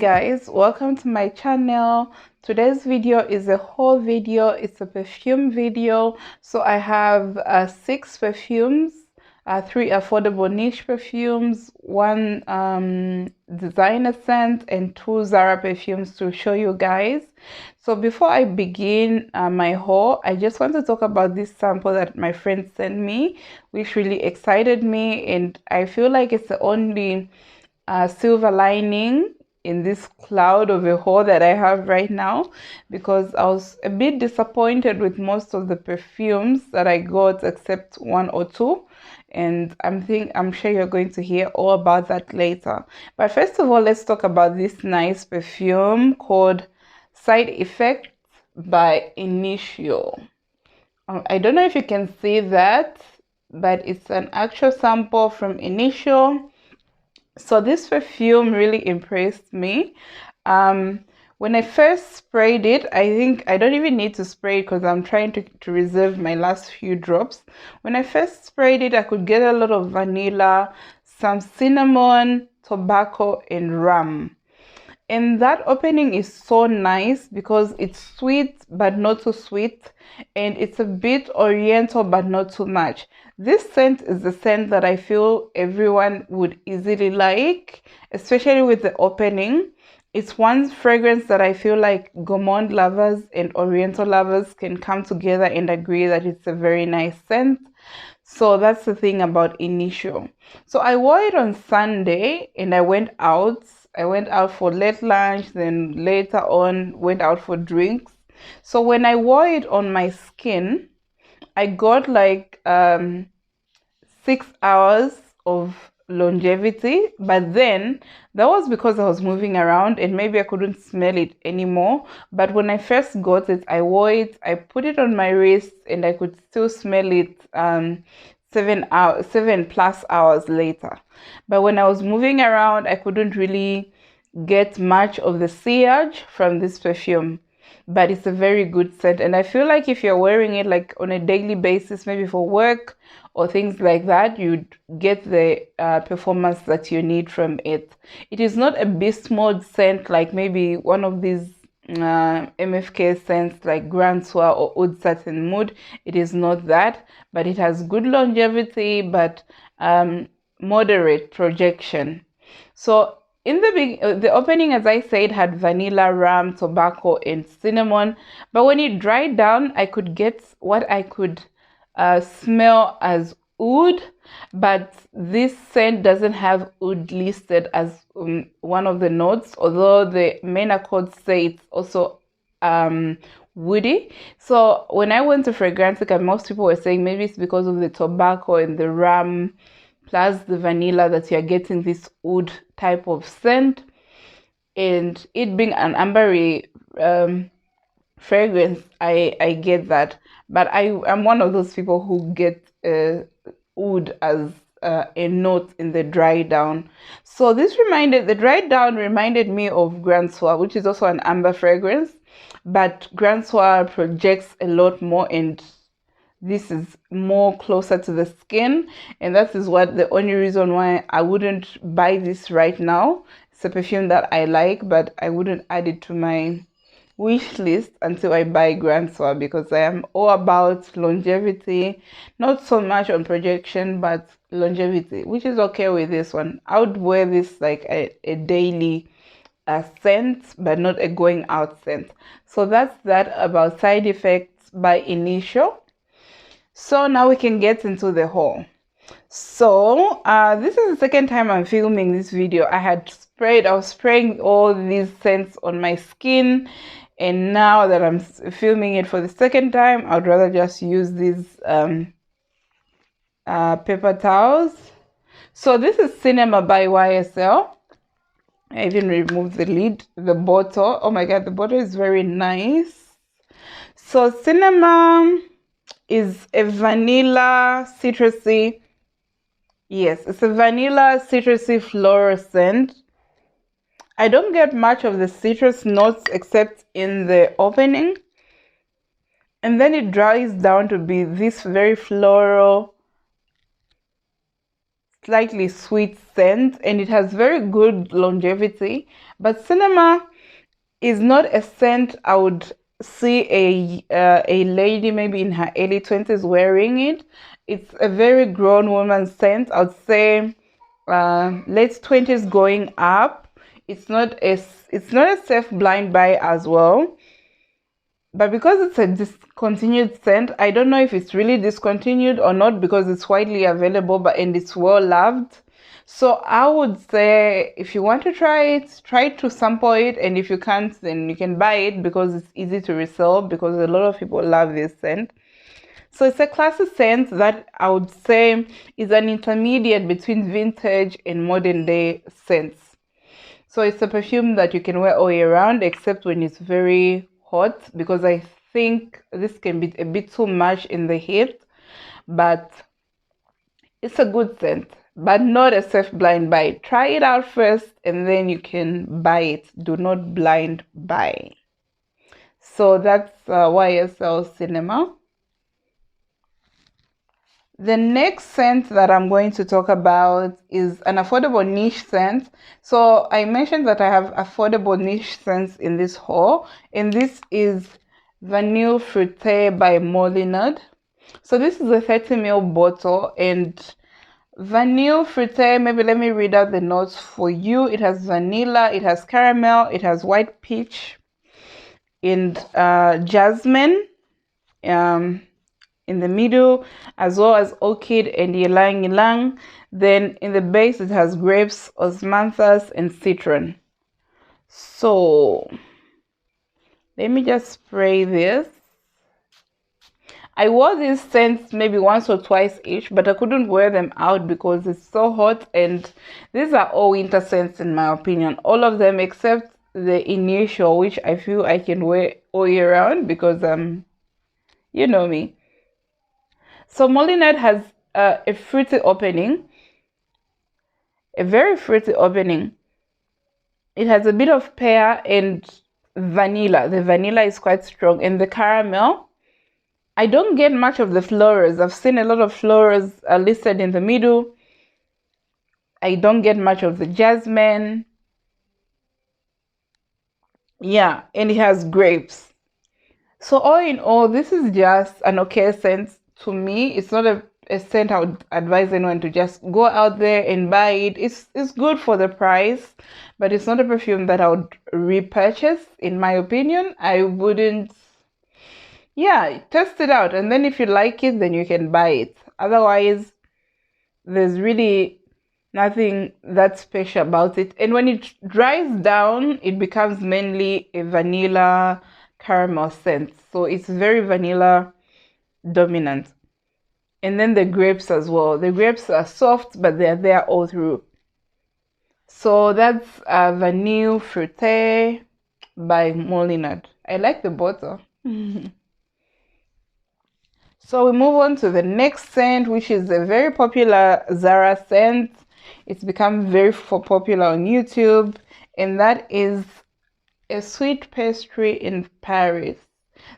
guys, welcome to my channel. Today's video is a haul video. It's a perfume video. So I have 6 perfumes, 3 affordable niche perfumes, 1 designer scent, and 2 Zara perfumes to show you guys. So before I begin my haul, I just want to talk about this sample that my friend sent me, which really excited me, and I feel like it's the only silver lining in this cloud of a haul that I have right now, because I was a bit disappointed with most of the perfumes that I got except 1 or 2, and I'm sure you're going to hear all about that later. But first of all, let's talk about this nice perfume called Side Effects by Initio. I don't know if you can see that, but it's an actual sample from Initio. So this perfume really impressed me. When I first sprayed it, I think I don't even need to spray it because I'm trying to reserve my last few drops. When I first sprayed it, I could get a lot of vanilla, some cinnamon, tobacco, and rum. And that opening is so nice because it's sweet but not too sweet, and it's a bit oriental but not too much. This scent is the scent that I feel everyone would easily like, especially with the opening. It's one fragrance that I feel like gourmand lovers and oriental lovers can come together and agree that it's a very nice scent. So that's the thing about Initio. So I wore it on Sunday and I went out for late lunch, then later on went out for drinks. So when I wore it on my skin, I got like 6 hours of longevity, but then that was because I was moving around and maybe I couldn't smell it anymore. But when I first got it, I wore it, I put it on my wrist, and I could still smell it 7+ hours later. But when I was moving around, I couldn't really get much of the sillage from this perfume. But it's a very good scent, and I feel like if you're wearing it like on a daily basis, maybe for work or things like that, you'd get the performance that you need from it. It is not a beast mode scent like maybe one of these MFK scents like Grand Soir or Oud Satin Mood. It is not that, but it has good longevity, but moderate projection. So in the opening, as I said, had vanilla, rum, tobacco, and cinnamon. But when it dried down, I could get what I could smell as oud. But this scent doesn't have oud listed as one of the notes, although the main accords say it's also woody. So when I went to Fragrantica, most people were saying maybe it's because of the tobacco and the rum plus the vanilla that you're getting this oud type of scent, and it being an ambery fragrance, I get that. But I'm one of those people who get oud as a note in the dry down. So the dry down reminded me of Grand Soir, which is also an amber fragrance, but Grand Soir projects a lot more, and this is more closer to the skin, and that is the only reason why I wouldn't buy this right now. It's a perfume that I like, but I wouldn't add it to my wish list until I buy Grand Soir, because I am all about longevity, not so much on projection, but longevity, which is okay with this one. I would wear this like a daily scent, but not a going out scent. So that's that about Side Effects by Initio. So now we can get into the haul. So this is the second time I'm filming this video. I was spraying all these scents on my skin, and now that I'm filming it for the second time, I'd rather just use these paper towels. So this is Cinema by YSL. I even removed the lid, the bottle. Oh my god, the bottle is very nice. So Cinema is a vanilla citrusy, yes, it's a vanilla citrusy floral scent. I don't get much of the citrus notes except in the opening, and then it dries down to be this very floral slightly sweet scent, and it has very good longevity. But Cinema is not a scent I would see a lady maybe in her early 20s wearing it. It's a very grown woman scent. I would say late 20s going up. It's not a safe blind buy as well. But because it's a discontinued scent, I don't know if it's really discontinued or not, because it's widely available and it's well loved. So I would say if you want to try to sample it, and if you can't, then you can buy it because it's easy to resell, because a lot of people love this scent. So it's a classic scent that I would say is an intermediate between vintage and modern day scents. So it's a perfume that you can wear all year round, except when it's very hot, because I think this can be a bit too much in the heat. But it's a good scent, but not a safe blind buy. Try it out first and then you can buy it. Do not blind buy. So that's YSL Cinema. The next scent that I'm going to talk about is an affordable niche scent. So I mentioned that I have affordable niche scents in this haul, and this is Vanille Fruité by Molineux. So this is a 30 ml bottle, and Vanille Fruité, maybe let me read out the notes for you. It has vanilla, it has caramel, it has white peach, and jasmine in the middle, as well as orchid and ylang ylang. Then in the base it has grapes, osmanthus, and citron. So let me just spray this. I wore these scents maybe once or twice each, but I couldn't wear them out because it's so hot, and these are all winter scents in my opinion. All of them except the initial, which I feel I can wear all year round because you know me. So Molineux has a fruity opening, a very fruity opening. It has a bit of pear and vanilla. The vanilla is quite strong, and the caramel. I don't get much of the florals. I've seen a lot of florals listed in the middle. I don't get much of the jasmine. Yeah, and it has grapes. So all in all, this is just an okay scent to me. It's not a scent I would advise anyone to just go out there and buy it. It's good for the price, but it's not a perfume that I would repurchase, in my opinion. I wouldn't. Yeah, test it out, and then if you like it, then you can buy it. Otherwise, there's really nothing that special about it. And when it dries down, it becomes mainly a vanilla caramel scent. So it's very vanilla dominant. And then the grapes as well. The grapes are soft, but they're there all through. So that's Vanille Fruité by Molineux. I like the bottle. So we move on to the next scent, which is a very popular Zara scent. It's become very popular on YouTube, and that is a sweet pastry in Paris.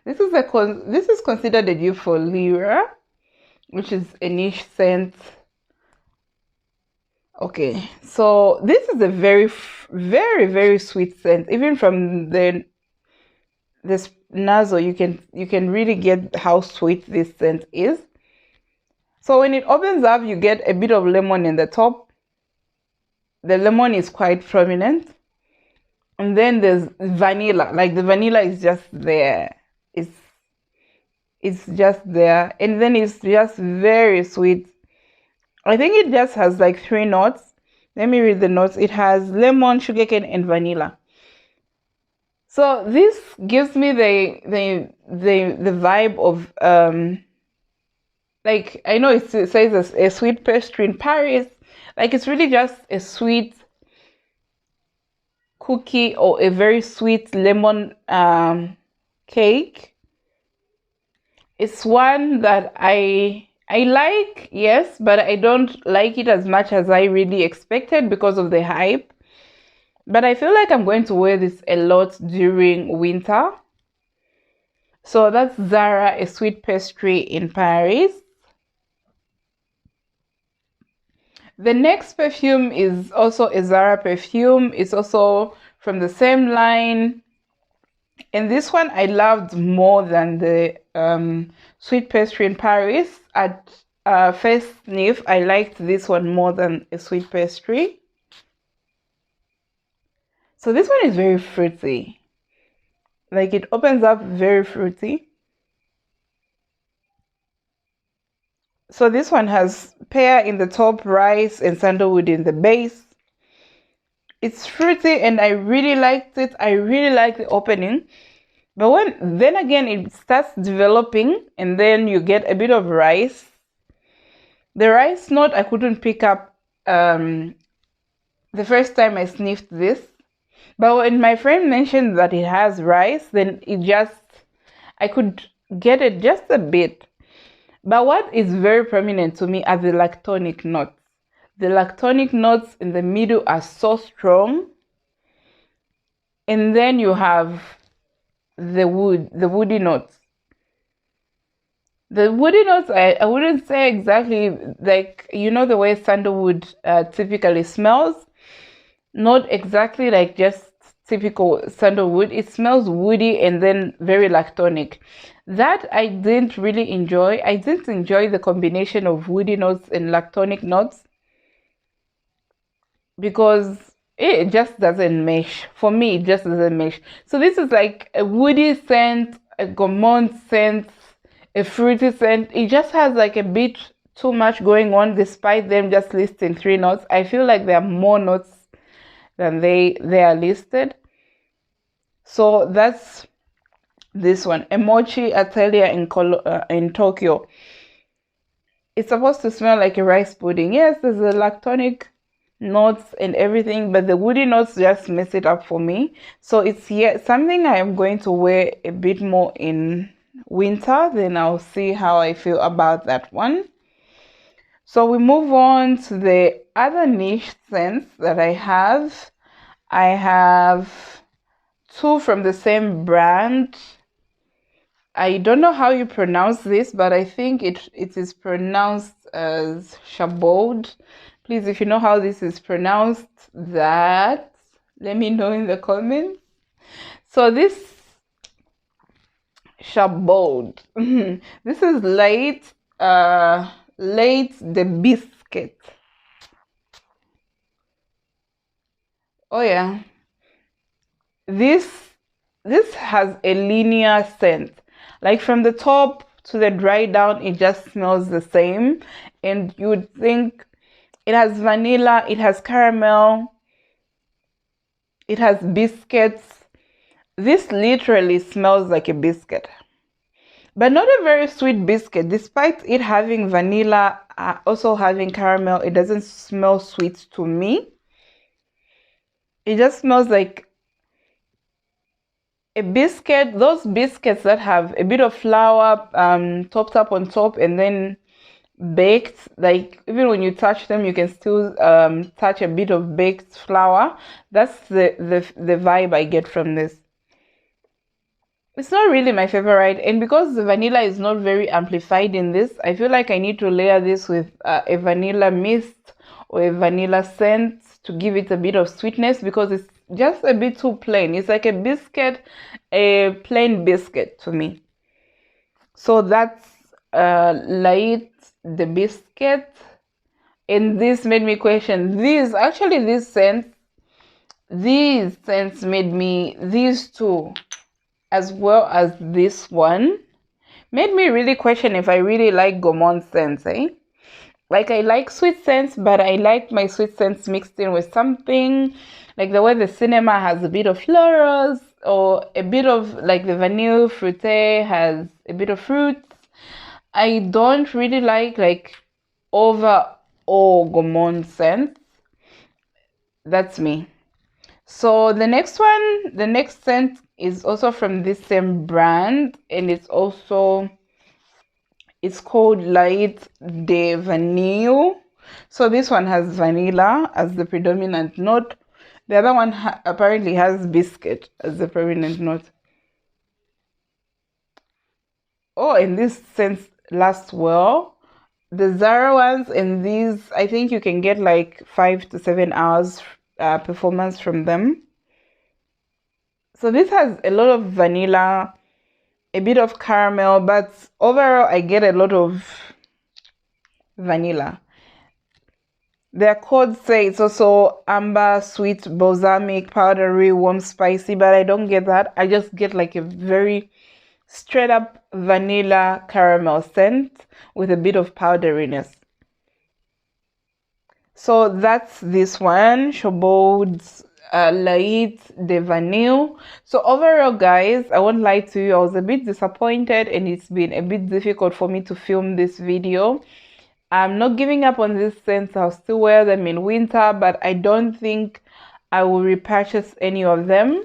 This is considered a dupe for Lyra, which is a niche scent. Okay, so this is a very, very sweet scent. Even from this nozzle, you can really get how sweet this scent is. So when it opens up, you get a bit of lemon in the top. The lemon is quite prominent, and then there's vanilla. Like the vanilla is just there. It's just there, and then it's just very sweet. I think it just has like 3 notes. Let me read the notes. It has lemon, sugarcane, and vanilla. So this gives me the vibe of like, I know it says a sweet pastry in Paris. Like, it's really just a sweet cookie or a very sweet lemon cake. It's one that I like, yes, but I don't like it as much as I really expected because of the hype. But I feel like I'm going to wear this a lot during winter. So that's Zara, a sweet pastry in Paris. The next perfume is also a Zara perfume. It's also from the same line. And this one I loved more than the Sweet Pastry in Paris. At first sniff, I liked this one more than a Sweet Pastry. So this one is very fruity. Like, it opens up very fruity. So this one has pear in the top, rice, and sandalwood in the base. It's fruity and I really liked it. I really like the opening. But then again it starts developing and then you get a bit of rice. The rice note I couldn't pick up the first time I sniffed this. But when my friend mentioned that it has rice, then I could get it just a bit. But what is very prominent to me are the lactonic notes. The lactonic notes in the middle are so strong. And then you have the woody notes. The woody notes, I wouldn't say exactly like, you know, the way sandalwood typically smells. Not exactly like just typical sandalwood. It smells woody and then very lactonic. That I didn't really enjoy. I didn't enjoy the combination of woody notes and lactonic notes because it just doesn't mesh. For me, it just doesn't mesh. So this is like a woody scent, a gourmand scent, a fruity scent. It just has like a bit too much going on despite them just listing 3 notes. I feel like there are more notes than they are listed. So that's this one, a mochi atelier in Tokyo. It's supposed to smell like a rice pudding. Yes, there's the lactonic notes and everything, but the woody notes just mess it up for me. So it's something I am going to wear a bit more in winter. Then I'll see how I feel about that one. So we move on to the other niche scents that I have. I have 2 from the same brand. I don't know how you pronounce this, but I think it is pronounced as Chabot. Please, if you know how this is pronounced, let me know in the comments. So this Chabot, this is late the biscuit. Oh yeah, this has a linear scent. Like from the top to the dry down, it just smells the same. And you would think it has vanilla, it has caramel, it has biscuits. This literally smells like a biscuit. But not a very sweet biscuit. Despite it having vanilla, also having caramel, it doesn't smell sweet to me. It just smells like a biscuit, those biscuits that have a bit of flour topped up on top and then baked. Like even when you touch them, you can still touch a bit of baked flour. That's the vibe I get from this. It's not really my favorite, and because the vanilla is not very amplified in this, I feel like I need to layer this with a vanilla mist or a vanilla scent to give it a bit of sweetness, because it's just a bit too plain. It's like a biscuit, a plain biscuit to me. So that's light the biscuit, and this made me question these scents made me, these 2 as well as this one made me really question if I really like gourmand scents, Like I like sweet scents, but I like my sweet scents mixed in with something, like the way the cinema has a bit of florals, or a bit of like the vanille fruité has a bit of fruits. I don't really like overall gourmand scents. That's me. So the next scent is also from this same brand, and it's called Light de Vanille. So this one has vanilla as the predominant note. The other one apparently has biscuit as the predominant note. Oh, and this scent lasts well. The Zara ones, and these, I think you can get like 5 to 7 hours performance from them. So this has a lot of vanilla, a bit of caramel, but overall I get a lot of vanilla. Their codes say it's also amber, sweet, balsamic, powdery, warm, spicy, but I don't get that. I just get like a very straight up vanilla caramel scent with a bit of powderiness. So that's this one, Chobaude's Light de Vanille. So overall, guys, I won't lie to you, I was a bit disappointed and it's been a bit difficult for me to film this video. I'm not giving up on this scents. I'll still wear them in winter, but I don't think I will repurchase any of them.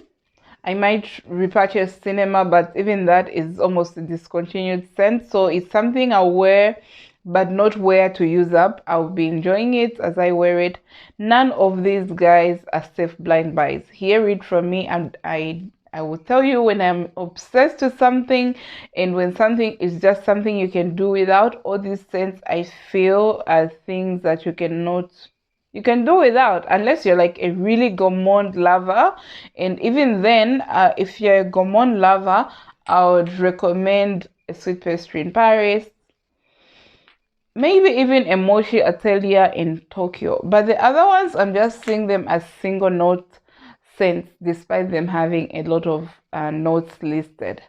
I might repurchase Cinema, but even that is almost a discontinued scent. So it's something I'll wear, but not wear to use up. I'll be enjoying it as I wear it. None of these guys are safe blind buys. Hear it from me, and I will tell you when I'm obsessed with something and when something is just something you can do without. All these scents I feel are things that you can do without, unless you're like a really gourmand lover. And even then, if you're a gourmand lover, I would recommend a Sweet Pastry in Paris, maybe even a Mochi Atelier in Tokyo. But the other ones, I'm just seeing them as single note scents, despite them having a lot of notes listed.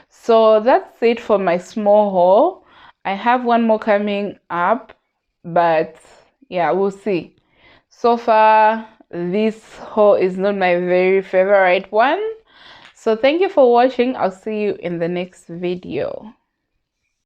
So that's it for my small haul. I have one more coming up, but yeah, we'll see. So far, this haul is not my very favorite one. So thank you for watching. I'll see you in the next video.